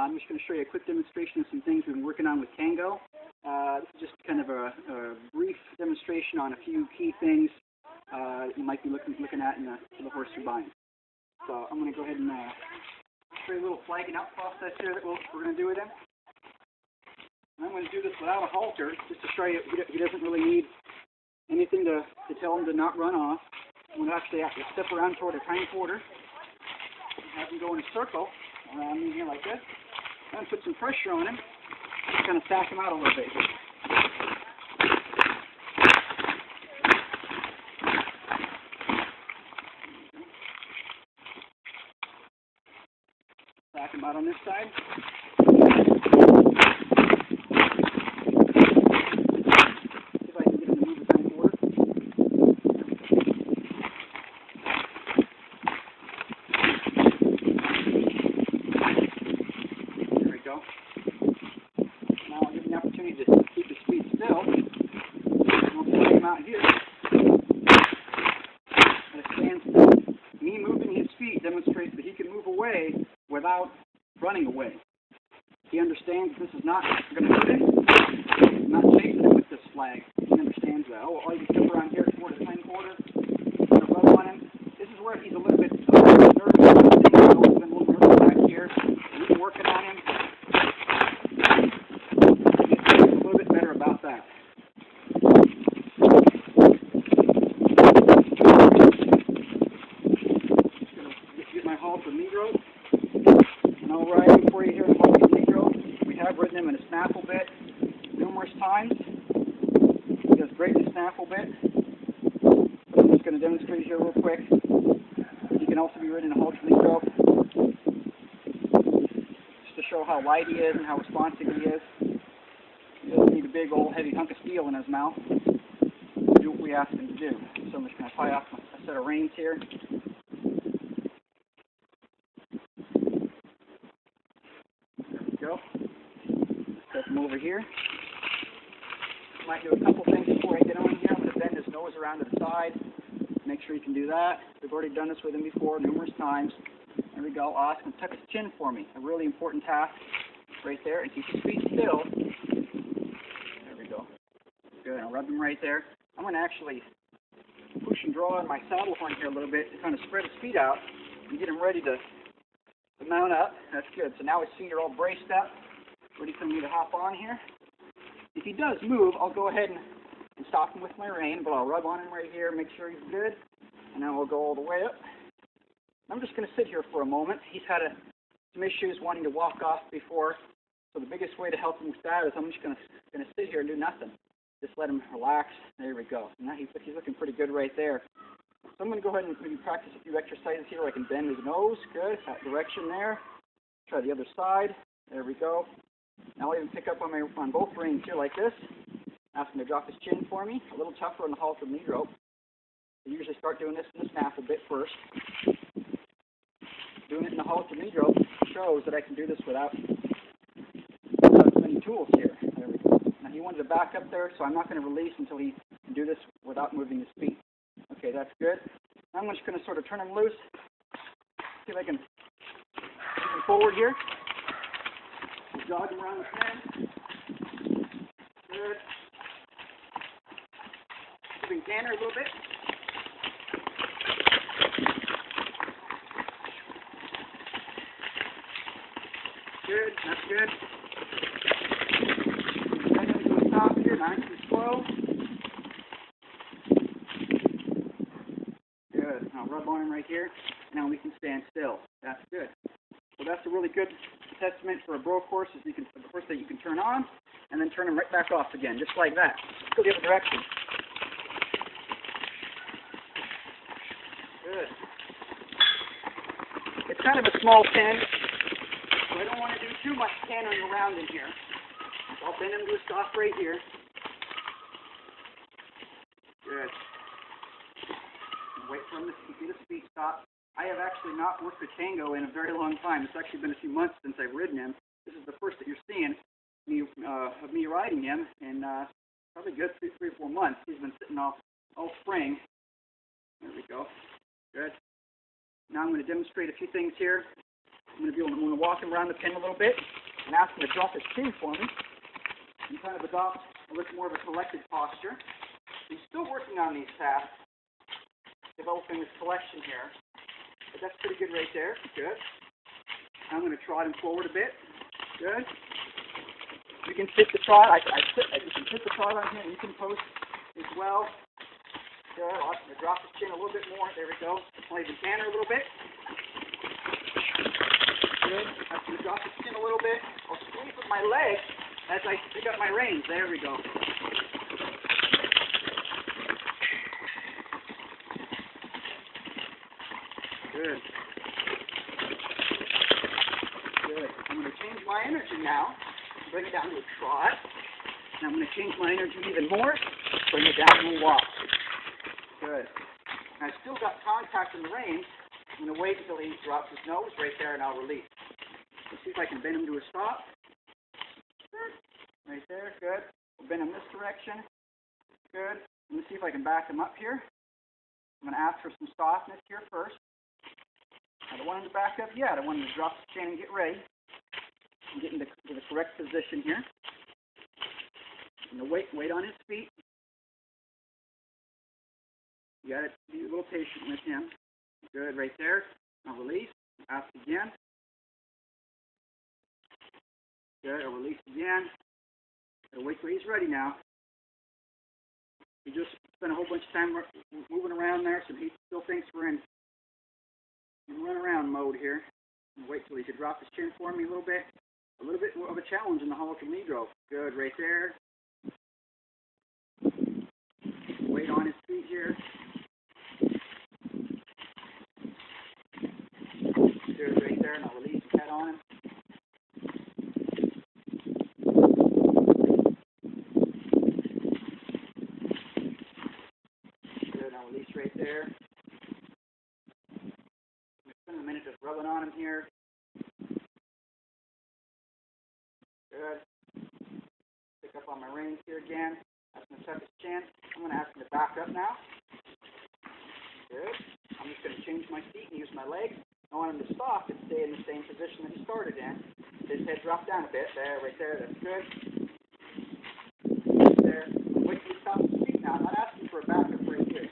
I'm just going to show you a quick demonstration of some things we've been working on with Tango. This is just kind of a brief demonstration on a few key things that you might be looking at in the horse you're buying. So I'm going to go ahead and show you a little flagging up process here that we're going to do with him. And I'm going to do this without a halter, just to show you he doesn't really need anything to tell him to not run off. I'm going to actually have to step around toward a hind quarter, have him go in a circle around me here like this, and put some pressure on him, just kind of stack him out a little bit here. Stack him out on this side. See if I can get him to move the hind quarter. There we go. Now I'll give him the opportunity to keep his feet still. I'll take him out here at a standstill. Me moving his feet demonstrates that he can move away without running away. He understands this is not going to hurt him. I'm not chasing him with this flag. He understands that. Oh, you can step around here toward the hind quarter. Put a rub on him. This is where he's a little bit nervous. He's been a little nervous back here. We've been working on him. He's a little bit better about that. Just going to get my halter knee rope. And I'll ride him for you here in the halter knee rope. We have ridden him in a snaffle bit numerous times. He does great in the snaffle bit. I'm just going to demonstrate here real quick. He can also be ridden in a halter knee rope, just to show how light he is and how responsive he is. He doesn't need a big old heavy hunk of steel in his mouth to do what we ask him to do. So I'm just going to tie off a set of reins here. There we go. Step him over here. Might do a couple things before I get on here. I'm going to bend his nose around to the side. Make sure you can do that. We've already done this with him before numerous times. There we go. I'll ask him to tuck his chin for me. A really important task right there. And keep his feet still. There we go. Good. I'll rub him right there. I'm going to actually push and draw on my saddle horn here a little bit to kind of spread his feet out and get him ready to mount up. That's good. So now his feet are all braced up, ready for me to hop on here. If he does move, I'll go ahead and stop him with my rein, but I'll rub on him right here, make sure he's good, and then we'll go all the way up. I'm just going to sit here for a moment. He's had some issues wanting to walk off before, so the biggest way to help him with that is I'm just going to sit here and do nothing. Just let him relax. There we go. Now he's looking pretty good right there. So I'm going to go ahead and maybe practice a few exercises here where I can bend his nose. Good. That direction there. Try the other side. There we go. Now I'll even pick up on both reins here like this. Ask him to drop his chin for me. A little tougher on the halter knee rope. I usually start doing this in the snaffle bit first. Doing it in the halter knee rope shows that I can do this without too many tools here. There we go. Now he wanted to back up there, so I'm not going to release until he can do this without moving his feet. Okay, that's good. Now I'm just going to sort of turn him loose. See if I can move him forward here. Jog him around the pen. Good. Moving canter a little bit. Good, that's good. Bend him to a stop here, nice and slow. Good. Now rub on him right here. Now we can stand still. That's good. So that's a really good testament for a broke horse, is a horse that you can turn on and then turn him right back off again, just like that. Go the other direction. Good. It's kind of a small pen, so I don't want to do too much cantering around in here. I'll bend him to a stop right here. Good. Wait for him to get his feet stopped. I have actually not worked with Tango in a very long time. It's actually been a few months since I've ridden him. This is the first that you're seeing of me riding him in probably good 3 or 4 months. He's been sitting all spring. There we go. Good. Now I'm going to demonstrate a few things here I'm going to walk him around the pen a little bit and ask him to drop his chin for me and kind of adopt a little more of a collected posture. He's still working on these tasks, developing his collection here, but that's pretty good right there. Good. I'm going to trot him forward a bit. Good. You can sit the trot. You can sit the trot on him. You can post as well. Good. I'm going to drop his chin a little bit more. There we go. Play the canter a little bit. Good. I'm going to drop his chin a little bit. I'll squeeze with my leg as I pick up my reins. There we go. Good. Good. I'm going to change my energy now. Bring it down to a trot. And I'm going to change my energy even more. Bring it down to a walk. Good. And I've still got contact in the reins. I'm going to wait until he drops his nose right there, and I'll release. Let's see if I can bend him to a stop. Right there. Good. We'll bend him this direction. Good. Let me see if I can back him up here. I'm going to ask for some softness here first. I don't want him to back up yet. I want him to drop his chin and get ready. I'm getting to the correct position here. I'm going to wait on his feet. You got to be a little patient with him. Good, right there. I'll release. Ask again. Good, I'll release again. Gotta wait till he's ready now. He just spent a whole bunch of time moving around there, so he still thinks we're in run around mode here. Wait till he can drop his chin for me a little bit. A little bit more of a challenge in the halter negro. Good, right there. Weight on his feet here. Good, right there, and I'll release his head on him. Good, and I'll release right there. Spend a minute just rubbing on him here. Good. Pick up on my reins here again. Ask him to tuck his chin. I'm going to ask him to back up now. Good. I'm just going to change my feet and use my legs. I want him to stop and stay in the same position that he started in. His head drop down a bit. There, right there. That's good. Right there. Wait till he stops his feet now. I'm not asking for a backup right here.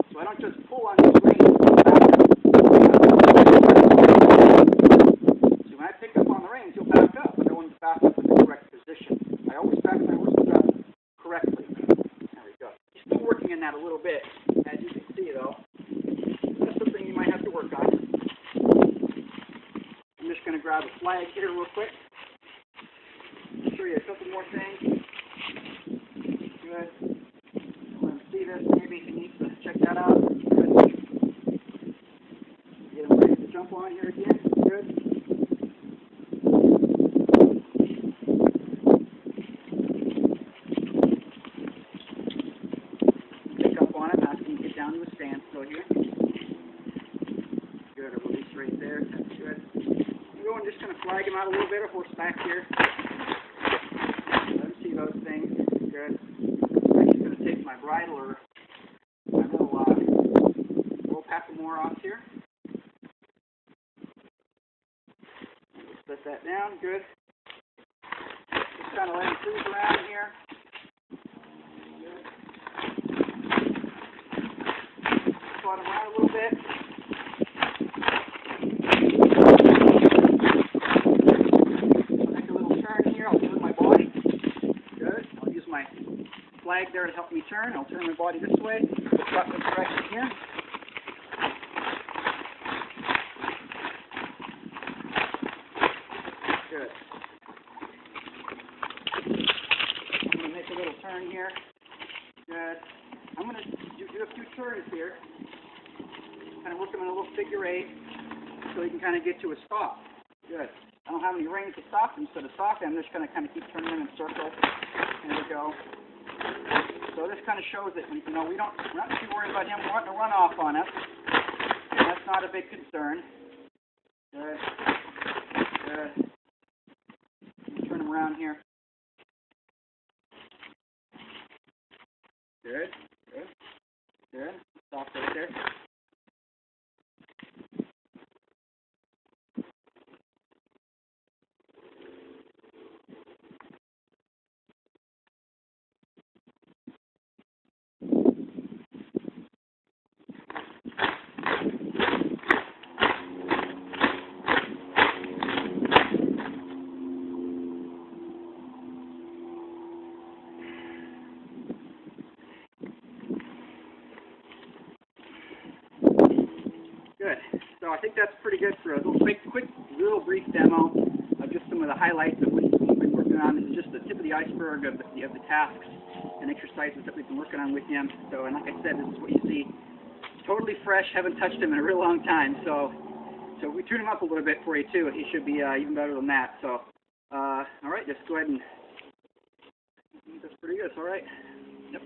So I don't just pull on his reins and pull back up. So when I pick up on the reins, he'll back up. But I want him to back up in the correct position. I always back my horses up correctly. There we go. He's still working in that a little bit, as you can see, though. That's something you might have to work on. I'm just going to grab a flag here real quick. Show you a couple more things. Good. I want to see this. Maybe if he needs to check that out. Good. Get him ready to jump on here again. Good. Down to a standstill here. Good, a release right there. That's good. I'm just going to flag him out a little bit, a horseback here. Let him see those things. Good. I'm just going to take my bridle or my little packamore off here. Set that down. Good. Just kind of let him cruise around here. Trot him around a little bit. I'll take a little turn here. I'll turn my body. Good. I'll use my flag there to help me turn. I'll turn my body this way. Trot this direction here. Good. I'm going to make a little turn here. Good. I'm going to do a few turns here. Kind of work him in a little figure eight so he can kind of get to a stop. Good. I don't have any reins to stop him, so to stop him, I'm just going to kind of keep turning him in circles. There we go. So this kind of shows that, we're not too worried about him wanting to run off on us. And that's not a big concern. Good. Good. Turn him around here. Good. Good. Good. Stop right there. So I think that's pretty good for a little quick, real brief demo of just some of the highlights of what we've been working on. This is just the tip of the iceberg of the tasks and exercises that we've been working on with him. So, and like I said, this is what you see. Totally fresh, haven't touched him in a real long time. So we tune him up a little bit for you too. He should be even better than that. So, all right, just go ahead and, that's pretty good. It's all right. Yep.